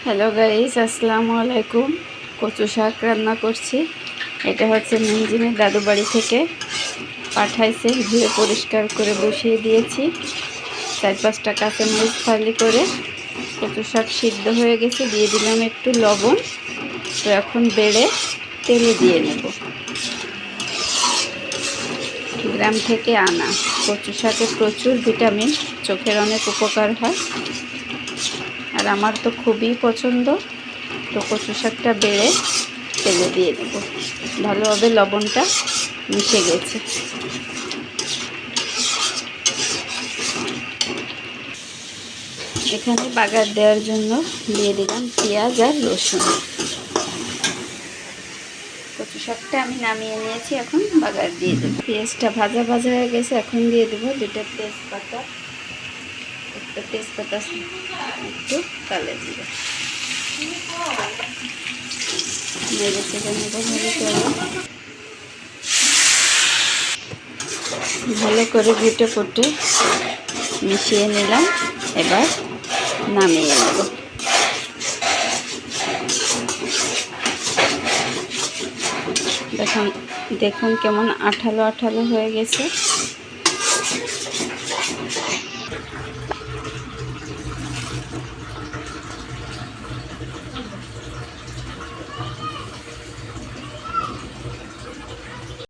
Hello guys, আসসালামু আলাইকুম। কচু শাক রান্না করছি। এটা হচ্ছে মিনজিমের দাদু বাড়ি থেকে পাঠাইছে, ধুয়ে পরিষ্কার করে বসিয়ে দিয়েছি। 4-5টা কাঁচামরিচ ফালি করে কচু শাক সিদ্ধ হয়ে গেছে, দিয়ে দিলাম একটু লবণ। তো এখন বেড়ে তেলে দিয়ে নেব। গ্রাম থেকে আনা কচু শাকে প্রচুর ভিটামিন, চোখের অনেক উপকার হয়, আর আমার তো খুবই পছন্দ। তো কচু শাকটা বেড়ে তেলে দিয়ে দেব। ভালোভাবে লবণটা মিশে গেছে। এখানে বাগার দেওয়ার জন্য দিয়ে দিলাম পেঁয়াজ আর রসুন। কচু শাকটা আমি নামিয়ে নিয়েছি, এখন বাগার দিয়ে দেবো। পেঁয়াজটা ভাজা ভাজা হয়ে গেছে, এখন দিয়ে দেবো 2টা তেজপাতা, একটা তেজপাতা, একটু কালো জিরা। নেড়ে চেড়ে নেব ভালো করে গুটে পুটে মিশিয়ে নিলাম। এবার নামিয়ে নেব। দেখুন কেমন আঠালো আঠালো হয়ে গেছে।